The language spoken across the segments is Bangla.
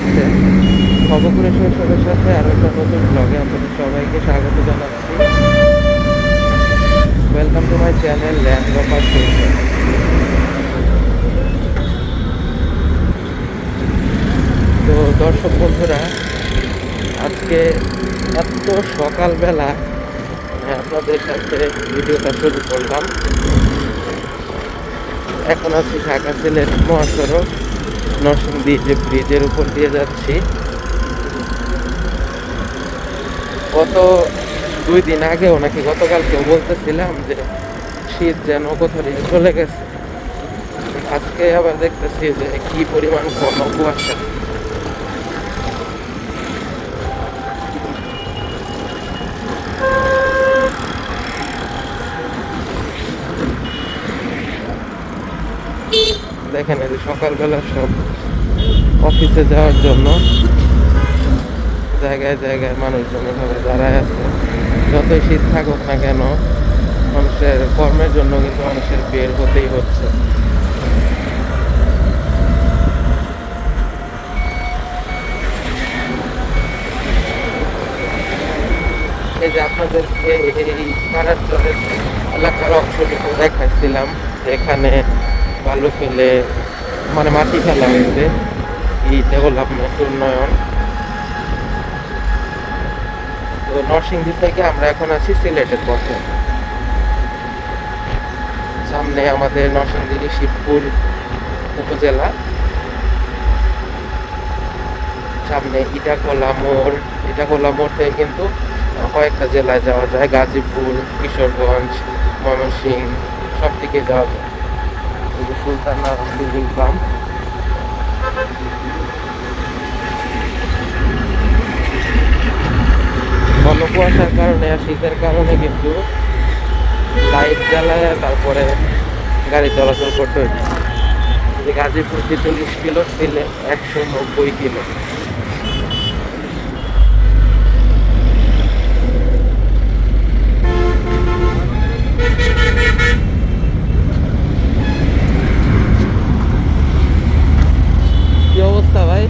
আছে। খবরগুলো শৈশবের সাথে আরো একটা নতুন ব্লগে আপনাদের সবাইকে স্বাগত জানাচ্ছি। Welcome to my channel land lover শৈশব। তো দর্শক বন্ধুরা, আজকে এত সকালবেলা আপনাদের সাথে ভিডিওটা শুরু করলাম। এখন আছি ঢাকা সিলেট মহাসড়ক নরসিংদী যে ব্রিজের উপর দিয়ে যাচ্ছি। গত 2 দিন আগেও নাকি গতকালকেও বলতেছিলাম যে শীত যেন কোথাও দিয়ে চলে গেছে। আজকে আবার দেখতেছি যে কি পরিমাণ ঘন কুয়াশা। দেখেন এই যে সকালবেলা সব অফিসে যাওয়ার জন্য জায়গায় জায়গায় মানুষজন এভাবে দাঁড়ায় আছে। যতই শীত থাকুক না কেন, মানুষের কর্মের জন্য কিন্তু মানুষের বের হতেই হচ্ছে। এই যে আপনাদেরকে এই পাড়াচরের এলাকার অংশটুকু দেখাচ্ছিলাম, এখানে বালু ফেলে মানে মাটি ফেলা হয়েছে, এই ডেভেলপমেন্ট উন্নয়ন। তো নরসিংদী থেকে আমরা এখন আছি সিলেটের পথে। সামনে আমাদের নরসিংদী শিবপুর উপজেলা, সামনে ইটাখোলা মোড় থেকে কিন্তু কয়েকটা জেলায় যাওয়া যায়, গাজীপুর, কিশোরগঞ্জ, ময়মনসিংহ সব দিকে যাওয়া যায়। এই যে সুলতানা সিভিল পাম্প। ঘন কুয়াশার কারণে আর শীতের কারণে কিন্তু লাইট জ্বালায় তারপরে গাড়ি চলাচল করতে হচ্ছে। যে গাজীপুর 43 কিলো, সিলেট 190 কিলো। কি অবস্থা ভাই,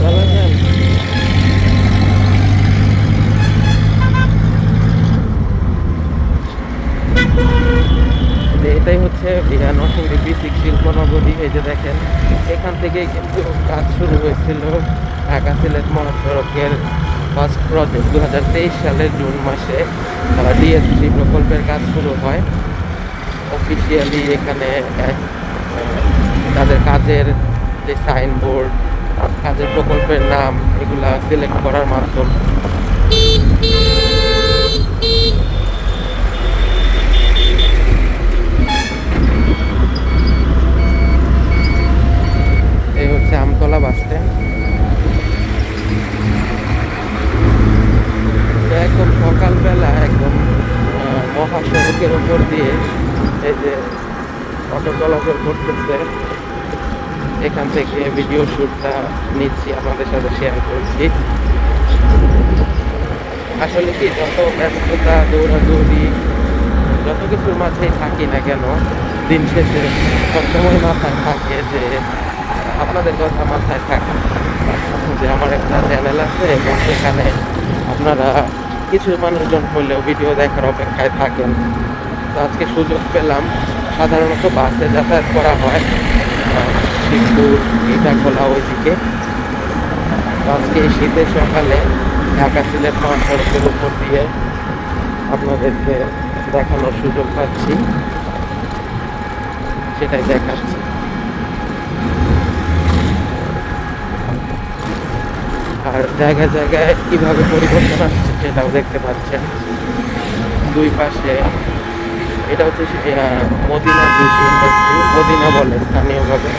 ভালো আছেন? এটাই হচ্ছে নরসিংদী B6 শিল্পনগরী। এই যে দেখেন, এখান থেকেই কিন্তু কাজ শুরু হয়েছিল ঢাকা সিলেট মহাসড়কের ফার্স্ট প্রজেক্ট। 2023 সালের জুন মাসে DSC প্রকল্পের কাজ শুরু হয় অফিসিয়ালি। এখানে তাদের কাজের যে সাইনবোর্ড, কাজের প্রকল্পের নাম, এগুলা সিলেক্ট করার মাধ্যম। এই হচ্ছে আমতলা বাস স্ট্যান্ড। একদম সকালবেলা একদম মহাসড়কের উপর দিয়ে এই যে অটো চলাচল করতেছে, এখান থেকে ভিডিও শ্যুটটা নিচ্ছি, আপনাদের সাথে শেয়ার করছি। আসলে কি, যত ব্যস্ততা, দৌড়াদৌড়ি, যত কিছুর মাঝেই থাকি না কেন, দিন শেষে সবসময় মাথায় থাকে যে আপনাদের কথা মাথায় থাকে যে আমার একটা চ্যানেল আছে এবং সেখানে আপনারা কিছু মানুষজন হলেও ভিডিও দেখার অপেক্ষায় থাকেন। তো আজকে সুযোগ পেলাম। সাধারণত বাসে যাতায়াত করা হয় শিবপুর, ইটাখোলা ওইদিকে। তো আজকে এই শীতের সকালে ঢাকা সিলেট মহাসড়কের উপর দিয়ে আপনাদেরকে দেখানোর সুযোগ পাচ্ছি, সেটাই দেখাচ্ছি। আর জায়গায় জায়গায় কিভাবে পরিবর্তন আসছে সেটাও দেখতে পাচ্ছেন। দুই পাশে এটা হচ্ছে মদিনা জুট ইন্ডাস্ট্রি, মদিনা বলে স্থানীয়ভাবে।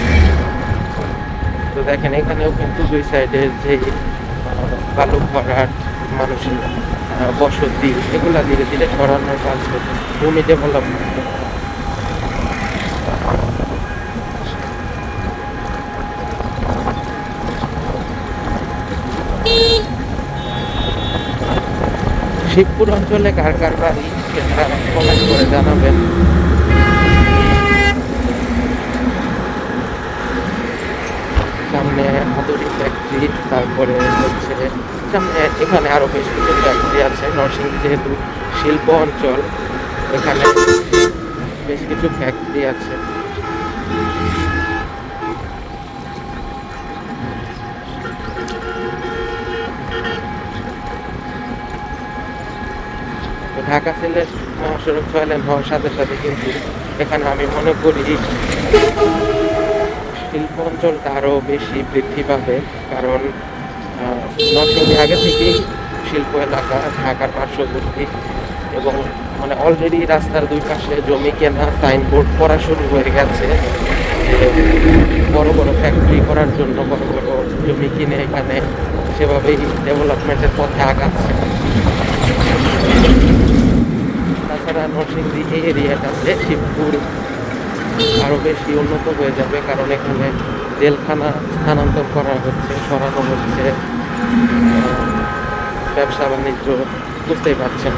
তো দেখেন, এখানেও কিন্তু দুই সাইডে যে বালু ভরাট, মানুষের বসতি, এগুলা ধীরে ধীরে সরানোর কাজ হচ্ছে, ভূমি ডেভেলপমেন্ট। শিবপুর অঞ্চলে কার কার বাড়ি সেটা কমেন্ট করে জানাবেন। সামনে হাতুড়ি ফ্যাক্টরি, তারপরে হচ্ছে সামনে এখানে আরও বেশ কিছু ফ্যাক্টরি আছে। নরসিংদী যেহেতু শিল্প অঞ্চল, এখানে বেশ কিছু ফ্যাক্টরি আছে। ঢাকা সিলেট মহাসড়ক 6 লেন হওয়ার সাথে সাথে কিন্তু এখানে আমি মনে করি শিল্প অঞ্চলটা আরও বেশি বৃদ্ধি পাবে, কারণ নরসিংদী আগে থেকেই শিল্প এলাকা, ঢাকার পার্শ্ববর্তী, এবং মানে অলরেডি রাস্তার দুই পাশে জমি কেনা সাইনবোর্ড করা শুরু হয়ে গেছে যে বড় বড় ফ্যাক্টরি করার জন্য বড় বড় জমি কিনে এখানে সেভাবেই ডেভেলপমেন্টের পথে আগাচ্ছে। তাছাড়া নরসিংদী এই এরিয়াটাতে শিবপুর আরও বেশি উন্নত হয়ে যাবে, কারণ এখানে জেলখানা স্থানান্তর করা হচ্ছে, সরানো হচ্ছে, ব্যবসা বাণিজ্য বুঝতেই পারছেন।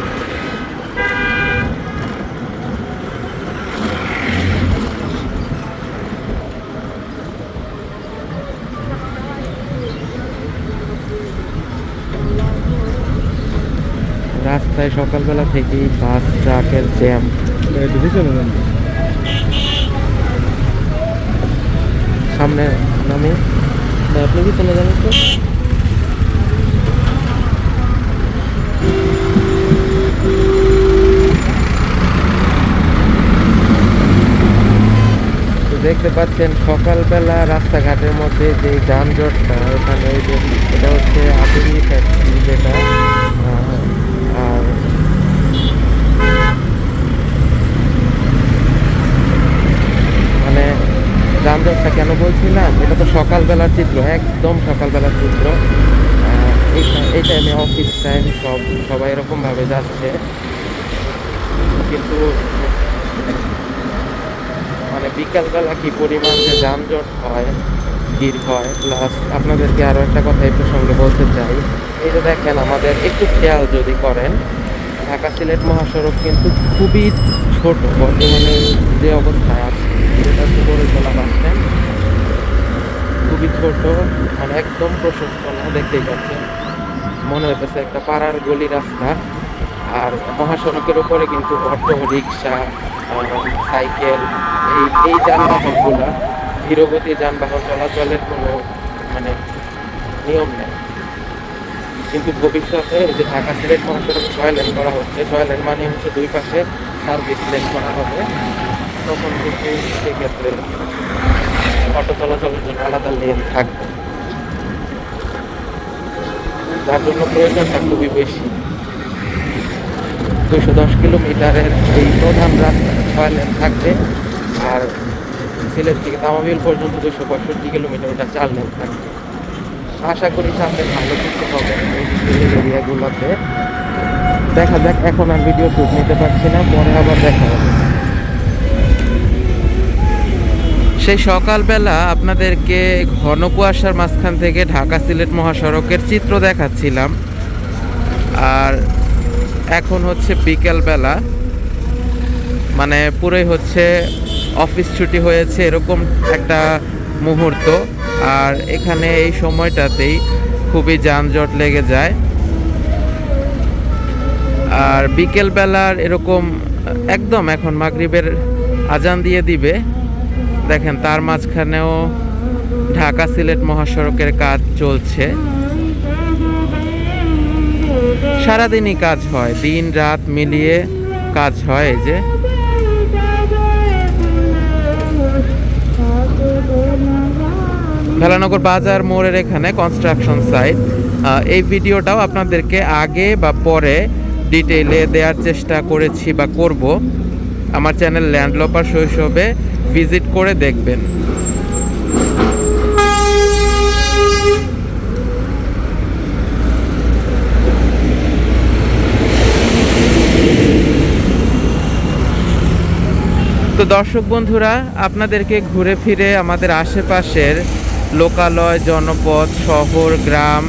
রাস্তায় সকালবেলা থেকেই বাস ট্রাকের জ্যাম। সামনে নামে আপনি কি চলে যাবেন? তো দেখতে পাচ্ছেন সকালবেলা রাস্তাঘাটের মধ্যে যে যানজটটা, এখানে ওই যে এটা হচ্ছে হাতুড়ি ফ্যাক্টরি যেটা, আর মানে যানজটটা কেন বলছিলাম, এটা তো সকালবেলার চিত্র, একদম সকালবেলার চিত্র। এই টাইমে অফিস টাইম, সবাই এরকমভাবে যাচ্ছে, কিন্তু মানে বিকালবেলা কি পরিমাণ যে যানজট হয়, ভিড় হয়। প্লাস আপনাদেরকে আরও একটা কথা এই প্রসঙ্গে বলতে চাই, এই যে দেখেন আমাদের একটু খেয়াল যদি করেন, ঢাকা সিলেট মহাসড়ক কিন্তু খুবই ছোট বর্তমানে যে অবস্থায় আছে, যেটা বরিশালা বাস স্ট্যান্ড, খুবই ছোট, মানে একদম প্রশস্ত না, দেখতেই পাচ্ছেন মনে হইতেছে একটা পাড়ার গলি রাস্তা। আর মহাসড়কের উপরে কিন্তু অটো, রিক্সা, সাইকেল, এই যানবাহনগুলা, ধীরগতি যানবাহন চলাচলের কোনো মানে নিয়ম নেই। কিন্তু ভবিষ্যতে যে ঢাকা সিলেট মহাসড়ক 6 লেন করা হচ্ছে, 6 লেন মানে হচ্ছে দুই পাশে সার্ভিস লেন করা হবে, তখন কিন্তু সেক্ষেত্রে অটো চলাচলের জন্য আলাদা লেন থাকবে, যার জন্য প্রয়োজনটা খুবই বেশি। 210 কিলোমিটারের এই প্রধান রাস্তা 6 লেন থাকবে, আর সিলেট থেকে তামাবিল পর্যন্ত 265 কিলোমিটার, ওটা 4 লেন থাকবে। আশা করি সামনে ভালো কিছু হবে এই এরিয়াগুলোতে। দেখা যাক, এখন আর ভিডিও শুট নিতে পারছি না, পরে আবার দেখা হবে। সেই সকালবেলা আপনাদেরকে ঘন কুয়াশার মাঝখান থেকে ঢাকা সিলেট মহাসড়কের চিত্র দেখাচ্ছিলাম, আর এখন হচ্ছে বিকেলবেলা, মানে পুরোই হচ্ছে অফিস ছুটি হয়েছে এরকম একটা মুহূর্ত। আর এখানে এই সময়টাতেই খুবই যানজট লেগে যায়। আর বিকেলবেলার এরকম একদম এখন মাগরিবের আজান দিয়ে দিবে, দেখেন তার মাঝখানেও ঢাকা সিলেট মহাসড়কের কাজ চলছে। সারাদিনই কাজ হয়, দিন রাত মিলিয়ে কাজ হয়। এই যে ভেলানগর বাজার মোড়ের এখানে কনস্ট্রাকশন সাইট। এই ভিডিওটাও আপনাদেরকে আগে বা পরে ডিটেইলে দেওয়ার চেষ্টা করেছি বা করব। আমার চ্যানেল ল্যান্ডলপার শৈশবে ভিজিট করে দেখবেন। তো দর্শক বন্ধুরা, আপনাদেরকে ঘুরে ফিরে আমাদের আশেপাশের লোকালয়, জনপদ, শহর, গ্রাম,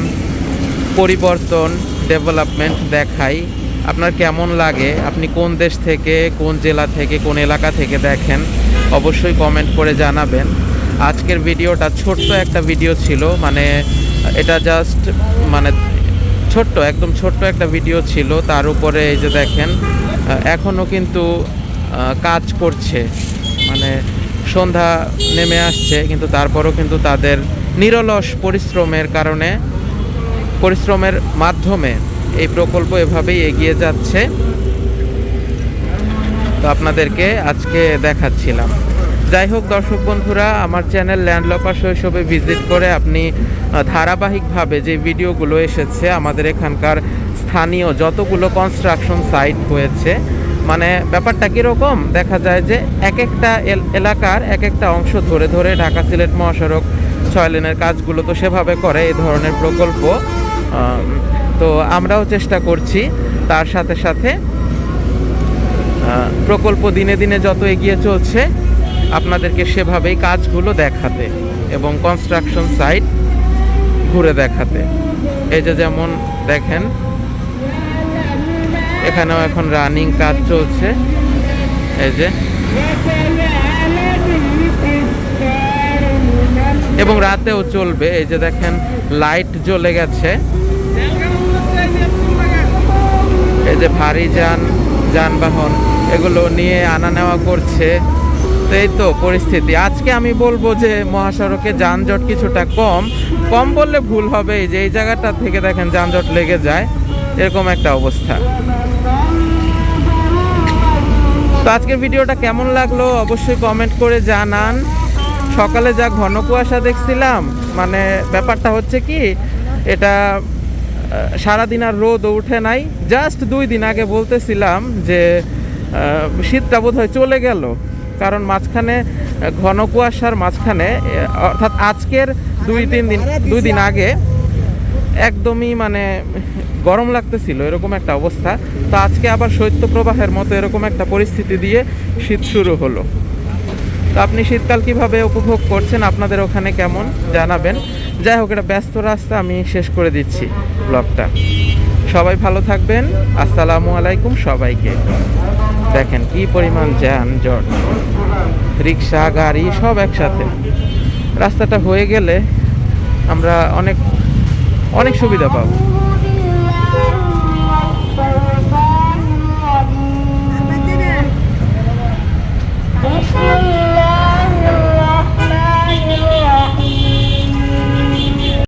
পরিবর্তন, ডেভেলপমেন্ট দেখাই। আপনার কেমন লাগে, আপনি কোন দেশ থেকে, কোন জেলা থেকে, কোন এলাকা থেকে দেখেন, অবশ্যই কমেন্ট করে জানাবেন। আজকের ভিডিওটা ছোট্ট একটা ভিডিও ছিল, মানে এটা জাস্ট মানে ছোট্ট, একদম ছোট্ট একটা ভিডিও ছিল। তার উপরে এই যে দেখেন এখনও কিন্তু কাজ করছে, মানে সন্ধ্যা নেমে আসছে, কিন্তু তারপরও কিন্তু তাদের নিরলস পরিশ্রমের মাধ্যমে এই প্রকল্প এভাবেই এগিয়ে যাচ্ছে। তো আপনাদেরকে আজকে দেখাচ্ছিলাম। যাই হোক দর্শক বন্ধুরা, আমার চ্যানেল ল্যান্ডলপার শৈশবে ভিজিট করে আপনি ধারাবাহিকভাবে যে ভিডিওগুলো এসেছে আমাদের এখানকার স্থানীয় যতগুলো কনস্ট্রাকশন সাইট হয়েছে, মানে ব্যাপারটা কীরকম দেখা যায় যে এক একটা এলাকার এক একটা অংশ ধরে ধরে ঢাকা সিলেট মহাসড়ক 6 লেনের কাজগুলো তো সেভাবে করে এই ধরনের প্রকল্প। তো আমরাও চেষ্টা করছি তার সাথে সাথে প্রকল্প দিনে দিনে যত এগিয়ে চলছে আপনাদেরকে সেভাবেই কাজগুলো দেখাতে এবং কনস্ট্রাকশন সাইট ঘুরে দেখাতে। এই যে যেমন দেখেন এখানেও এখন রানিং কাজ চলছে, এই যে, এবং রাতেও চলবে। এই যে দেখেন লাইট জ্বলে গেছে, এই যে ভারী যানবাহন এগুলো নিয়ে আনা নেওয়া করছে। তো এই তো পরিস্থিতি। আজকে আমি বলবো যে মহাসড়কে যানজট কিছুটা কম বললে ভুল হবে। এই যে এই জায়গাটা থেকে দেখেন যানজট লেগে যায়, এরকম একটা অবস্থা। তো আজকের ভিডিওটা কেমন লাগলো অবশ্যই কমেন্ট করে জানান। সকালে যা ঘন কুয়াশা দেখছিলাম, মানে ব্যাপারটা হচ্ছে কি, এটা সারাদিন আর রোদ উঠে নাই। জাস্ট 2 দিন আগে বলতেছিলাম যে শীতটা বোধহয় চলে গেল, কারণ মাঝখানে ঘন কুয়াশার মাঝখানে, অর্থাৎ আজকের 2 দিন আগে একদমই মানে গরম লাগতেছিল, এরকম একটা অবস্থা। তো আজকে আবার শৈত্যপ্রবাহের মতো এরকম একটা পরিস্থিতি দিয়ে শীত শুরু হলো। তো আপনি শীতকাল কিভাবে উপভোগ করছেন, আপনাদের ওখানে কেমন জানাবেন। যাই হোক, এটা ব্যস্ত রাস্তা, আমি শেষ করে দিচ্ছি ব্লগটা। সবাই ভালো থাকবেন, আসসালামু আলাইকুম সবাইকে। দেখেন কি পরিমাণ যানজট, রিক্সা গাড়ি সব একসাথে। রাস্তাটা হয়ে গেলে আমরা অনেক সুবিধা পাবো।